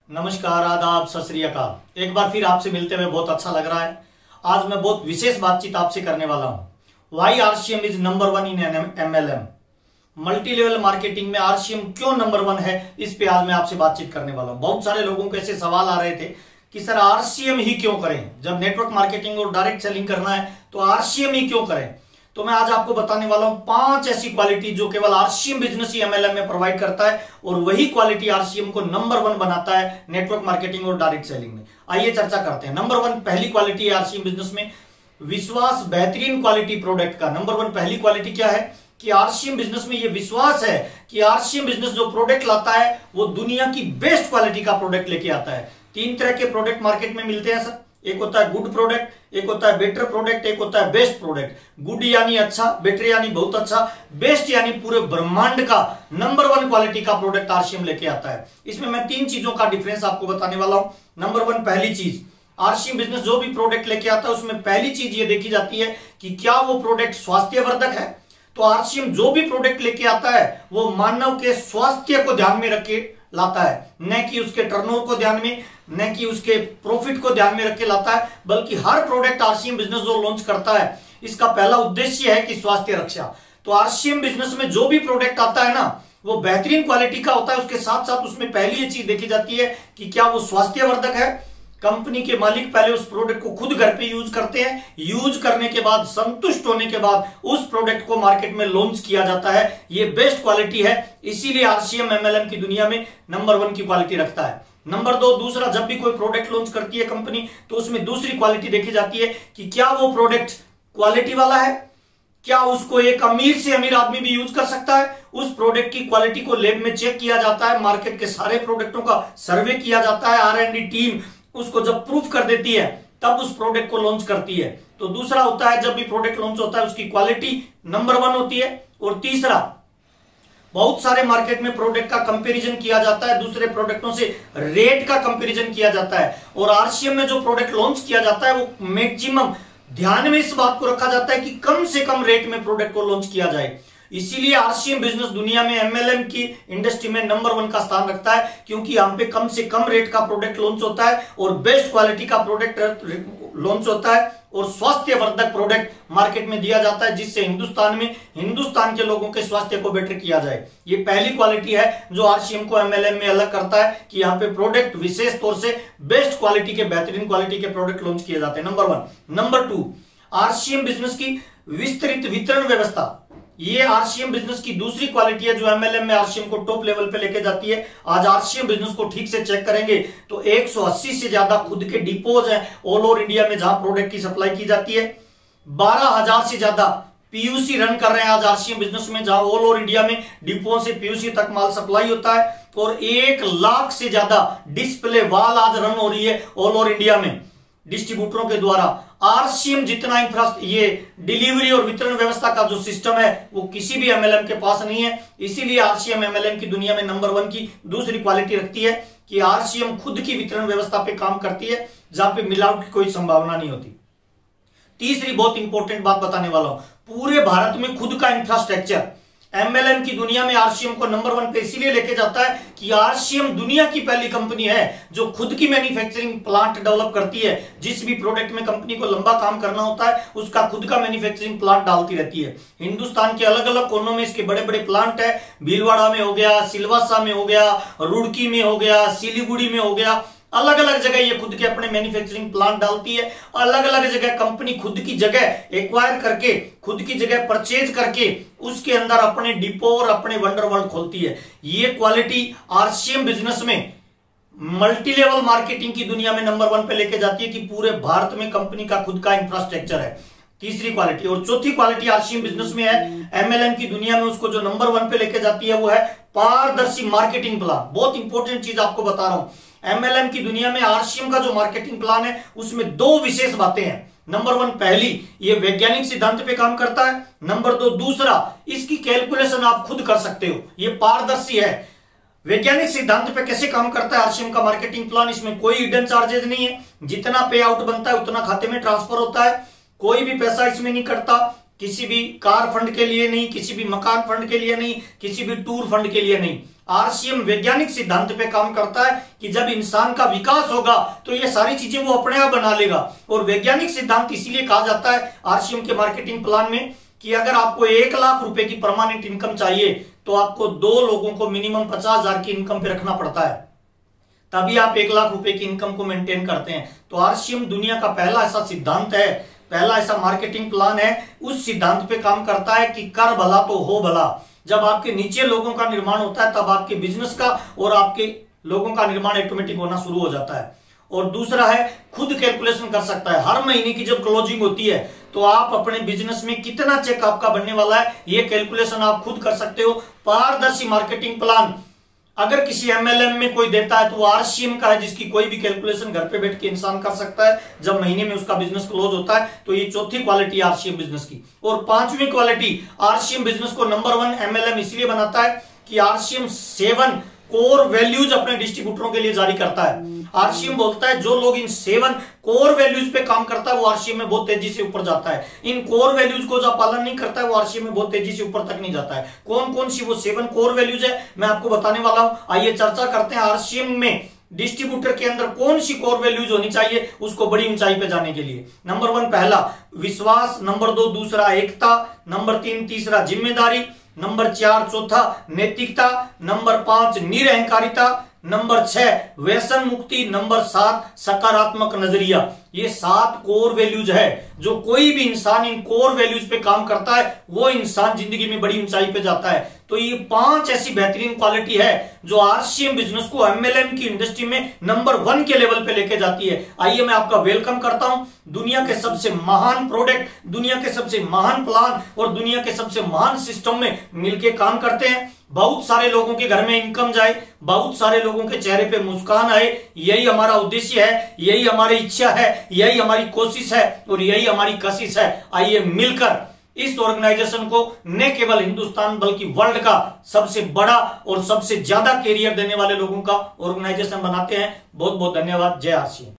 नमस्कार, आदाब, सत श्री अकाल। एक बार फिर आपसे मिलते हुए बहुत अच्छा लग रहा है। आज मैं बहुत विशेष बातचीत आपसे करने वाला हूं। Why RCM is number one in MLM. Multi level marketing में आरसीएम क्यों नंबर वन है, इस पे आज मैं आपसे बातचीत करने वाला हूं। बहुत सारे लोगों को ऐसे सवाल आ रहे थे कि सर आरसीएम ही क्यों करें, जब नेटवर्क मार्केटिंग और डायरेक्ट सेलिंग करना है तो आरसीएम ही क्यों करें। तो मैं आज आपको बताने वाला हूं 5 ऐसी क्वालिटी जो केवल आरसीएम बिजनेस ही एमएलएम में प्रोवाइड करता है और वही क्वालिटी आरसीएम को नंबर वन बनाता है नेटवर्क मार्केटिंग और डायरेक्ट सेलिंग में। आइए चर्चा करते हैं। नंबर वन पहली क्वालिटी है आरसीएम बिजनेस में विश्वास, बेहतरीन क्वालिटी प्रोडक्ट का। नंबर वन पहली क्वालिटी क्या है कि आरसीएम बिजनेस में यह विश्वास है कि आरसीएम बिजनेस जो प्रोडक्ट लाता है वो दुनिया की बेस्ट क्वालिटी का प्रोडक्ट लेके आता है। 3 तरह के प्रोडक्ट मार्केट में मिलते हैं सर। एक होता है गुड प्रोडक्ट, एक होता है बेटर प्रोडक्ट, एक होता है बेस्ट प्रोडक्ट। गुड यानी अच्छा, बेटर यानी बहुत अच्छा, बेस्ट यानी पूरे ब्रह्मांड का नंबर वन क्वालिटी का प्रोडक्ट आरसीएम लेके आता है। इसमें मैं 3 चीजों का डिफरेंस आपको बताने वाला हूं। नंबर वन, पहली चीज, आरसीएम बिजनेस जो भी प्रोडक्ट लेके आता है उसमें पहली चीज ये देखी जाती है कि क्या वो प्रोडक्ट स्वास्थ्यवर्धक है। तो आरसीएम जो भी प्रोडक्ट लेके आता है वो मानव के स्वास्थ्य को ध्यान में रख के लाता है, न कि उसके टर्नओवर को ध्यान में, न कि उसके प्रॉफिट को ध्यान में रख के लाता है, बल्कि हर प्रोडक्ट आरसीएम बिजनेस जो लॉन्च करता है इसका पहला उद्देश्य है कि स्वास्थ्य रक्षा। तो आरसीएम बिजनेस में जो भी प्रोडक्ट आता है ना वो बेहतरीन क्वालिटी का होता है। उसके साथ साथ उसमें पहली ये चीज देखी जाती है कि क्या वो स्वास्थ्यवर्धक है। कंपनी के मालिक पहले उस प्रोडक्ट को खुद घर पे यूज करते हैं, यूज करने के बाद संतुष्ट होने के बाद उस प्रोडक्ट को मार्केट में लॉन्च किया जाता है। ये बेस्ट क्वालिटी है, इसीलिए आरसीएम एमएलएम की दुनिया में नंबर वन की क्वालिटी रखता है। नंबर 2, दूसरा, जब भी कोई प्रोडक्ट लॉन्च करती है कंपनी तो उसमें दूसरी क्वालिटी देखी जाती है कि क्या वो प्रोडक्ट क्वालिटी वाला है, क्या उसको एक अमीर से अमीर आदमी भी यूज कर सकता है। उस प्रोडक्ट की क्वालिटी को लैब में चेक किया जाता है, मार्केट के सारे प्रोडक्टों का सर्वे किया जाता है, आर&डी टीम उसको जब प्रूफ कर देती है तब उस प्रोडक्ट को लॉन्च करती है। तो दूसरा होता है जब भी प्रोडक्ट लॉन्च होता है उसकी क्वालिटी नंबर वन होती है। और तीसरा, बहुत सारे मार्केट में प्रोडक्ट का कंपैरिजन किया जाता है, दूसरे प्रोडक्टों से रेट का कंपैरिजन किया जाता है। और आरसीएम में जो प्रोडक्ट लॉन्च किया जाता है वो मैक्सिमम ध्यान में इस बात को रखा जाता है कि कम से कम रेट में प्रोडक्ट को लॉन्च किया जाए। इसीलिए आरसीएम बिजनेस दुनिया में एमएलएम की इंडस्ट्री में नंबर वन का स्थान रखता है, क्योंकि यहां पे कम से कम रेट का प्रोडक्ट लॉन्च होता है और बेस्ट क्वालिटी का प्रोडक्ट लॉन्च होता है और स्वास्थ्यवर्धक प्रोडक्ट मार्केट में दिया जाता है, जिससे हिंदुस्तान के लोगों के स्वास्थ्य को बेटर किया जाए। ये पहली क्वालिटी है जो आरसीएम को एमएलएम में अलग करता है कि यहाँ पे प्रोडक्ट विशेष तौर से बेस्ट क्वालिटी के, बेहतरीन क्वालिटी के प्रोडक्ट लॉन्च किए जाते हैं। नंबर 1। नंबर 2, आरसीएम बिजनेस की विस्तृत वितरण व्यवस्था। ये आरसीएम बिजनेस की दूसरी क्वालिटी है जो एमएलएम में आरसीएम को टॉप लेवल पे लेके जाती है। आज आरसीएम बिजनेस को ठीक से चेक करेंगे तो 180 से ज्यादा खुद के डिपोज हैं ऑल ओवर इंडिया में जहां प्रोडक्ट की सप्लाई की जाती है। 12,000 से ज्यादा पीयूसी रन कर रहे हैं आज आरसीएम बिजनेस में, जहां ऑल ओवर इंडिया में डिपो से पीयूसी तक माल सप्लाई होता है। और 1 लाख से ज्यादा डिस्प्ले वॉल आज रन हो रही है ऑल ओवर इंडिया में डिस्ट्रीब्यूटरों के द्वारा। आरसीएम जितना ये डिलीवरी और वितरण व्यवस्था का जो सिस्टम है वो किसी भी एमएलएम के पास नहीं है। इसीलिए आरसीएम एमएलएम की दुनिया में नंबर वन की दूसरी क्वालिटी रखती है कि आरसीएम खुद की वितरण व्यवस्था पे काम करती है, जहां पे मिलावट की कोई संभावना नहीं होती। तीसरी बहुत इंपॉर्टेंट बात बताने वाला हूं, पूरे भारत में खुद का इंफ्रास्ट्रक्चर। एमएलएम की दुनिया में आरसीएम को नंबर वन पे इसीलिए लेके जाता है कि आरसीएम दुनिया की पहली कंपनी है जो खुद की मैन्युफैक्चरिंग प्लांट डेवलप करती है। जिस भी प्रोडक्ट में कंपनी को लंबा काम करना होता है उसका खुद का मैन्युफैक्चरिंग प्लांट डालती रहती है। हिंदुस्तान के अलग अलग कोनों में इसके बड़े बड़े प्लांट है। भीलवाड़ा में हो गया, सिलवासा में हो गया, रुड़की में हो गया, सिलीगुड़ी में हो गया, अलग अलग जगह ये खुद के अपने मैन्युफैक्चरिंग प्लांट डालती है। अलग अलग जगह कंपनी खुद की जगह एक्वायर करके, खुद की जगह परचेज करके उसके अंदर अपने डिपो और अपने वंडर वर्ल्ड खोलती है। ये क्वालिटी आरसीएम बिजनेस में मल्टी लेवल मार्केटिंग की दुनिया में नंबर वन पे लेके जाती है कि पूरे भारत में कंपनी का खुद का इंफ्रास्ट्रक्चर है। तीसरी क्वालिटी। और चौथी क्वालिटी आरसीएम बिजनेस में है एमएलएम की दुनिया में उसको जो नंबर वन पे लेके जाती है वो है पारदर्शी मार्केटिंग प्लान। बहुत इंपॉर्टेंट चीज आपको बता रहा हूं, एमएलएम की दुनिया में आरसीएम का जो मार्केटिंग प्लान है उसमें 2 विशेष बातें हैं। नंबर 1, पहली, ये वैज्ञानिक सिद्धांत पे काम करता है। नंबर 2, दूसरा, इसकी कैलकुलेशन आप खुद कर सकते हो, ये पारदर्शी है। वैज्ञानिक सिद्धांत पे कैसे काम करता है आरसीएम का मार्केटिंग प्लान, इसमें कोई हिडन चार्जेस नहीं है। जितना पे आउट बनता है उतना खाते में ट्रांसफर होता है, कोई भी पैसा इसमें नहीं कटता, किसी भी कार फंड के लिए नहीं, किसी भी मकान फंड के लिए नहीं, किसी भी टूर फंड के लिए नहीं। आरसीएम वैज्ञानिक सिद्धांत पे काम करता है कि जब इंसान का विकास होगा तो ये सारी चीजें वो अपने आप बना लेगा। और वैज्ञानिक सिद्धांत इसीलिए कहा जाता है आरसीएम के मार्केटिंग प्लान में कि अगर आपको 1 लाख रुपए की परमानेंट इनकम चाहिए तो आपको 2 लोगों को मिनिमम 50,000 की इनकम पे रखना पड़ता है, तभी आप 1 लाख रुपए की इनकम को मेंटेन करते हैं। तो आरसीएम दुनिया का पहला ऐसा सिद्धांत है, पहला ऐसा मार्केटिंग प्लान है, उस सिद्धांत पे काम करता है कि कर भला तो हो भला। जब आपके नीचे लोगों का निर्माण होता है तब आपके बिजनेस का और आपके लोगों का निर्माण ऑटोमेटिक होना शुरू हो जाता है। और दूसरा है खुद कैलकुलेशन कर सकता है। हर महीने की जब क्लोजिंग होती है तो आप अपने बिजनेस में कितना चेक आपका बनने वाला है ये कैलकुलेशन आप खुद कर सकते हो। पारदर्शी मार्केटिंग प्लान अगर किसी एमएलएम में कोई देता है तो वो आरसीएम का है, जिसकी कोई भी कैलकुलेशन घर पे बैठ के इंसान कर सकता है जब महीने में उसका बिजनेस क्लोज होता है। तो ये चौथी क्वालिटी आरसीएम बिजनेस की। और पांचवी क्वालिटी आरसीएम बिजनेस को नंबर 1 एमएलएम इसलिए बनाता है कि आरसीएम 7 कोर वैल्यूज अपने डिस्ट्रीब्यूटरों के लिए जारी करता है। आरसीएम बोलता है जो लोग इन 7 कोर वैल्यूज पे काम करता है वो आरसीएम में बहुत तेजी से ऊपर जाता है। इन कोर वैल्यूज को जो पालन नहीं करता है वो आरसीएम में बहुत तेजी से ऊपर तक नहीं जाता है। कौन कौन सी वो 7 कोर वैल्यूज है मैं आपको बताने वाला हूं। आइए चर्चा करते हैं आरसीएम में डिस्ट्रीब्यूटर के अंदर कौन सी कोर वैल्यूज होनी चाहिए उसको बड़ी ऊंचाई पे जाने के लिए। नंबर 1 पहला विश्वास, नंबर 2 दूसरा एकता, नंबर 3 तीसरा जिम्मेदारी, नंबर 4 चौथा नैतिकता, नंबर 5 निरअहकारिता, नंबर 6 व्यसन मुक्ति, नंबर 7 सकारात्मक नजरिया। ये 7 कोर वैल्यूज है। जो कोई भी इंसान इन कोर वैल्यूज पे काम करता है वो इंसान जिंदगी में बड़ी ऊंचाई पे जाता है। तो ये 5 ऐसी बेहतरीन क्वालिटी है जो आरसीएम बिजनेस को एमएलएम की इंडस्ट्री में नंबर 1 के लेवल पे लेके जाती है। आइए मैं आपका वेलकम करता हूं दुनिया के सबसे महान प्रोडक्ट, दुनिया के सबसे महान प्लान और दुनिया के सबसे महान सिस्टम में मिलके काम करते हैं। बहुत सारे लोगों के घर में इनकम जाए, बहुत सारे लोगों के चेहरे पे मुस्कान आए, यही हमारा उद्देश्य है, यही हमारी इच्छा है, यही हमारी कोशिश है और यही हमारी कशिश है। आइए मिलकर इस ऑर्गेनाइजेशन को न केवल हिंदुस्तान बल्कि वर्ल्ड का सबसे बड़ा और सबसे ज्यादा कैरियर देने वाले लोगों का ऑर्गेनाइजेशन बनाते हैं। बहुत बहुत धन्यवाद। जय आरसीएम।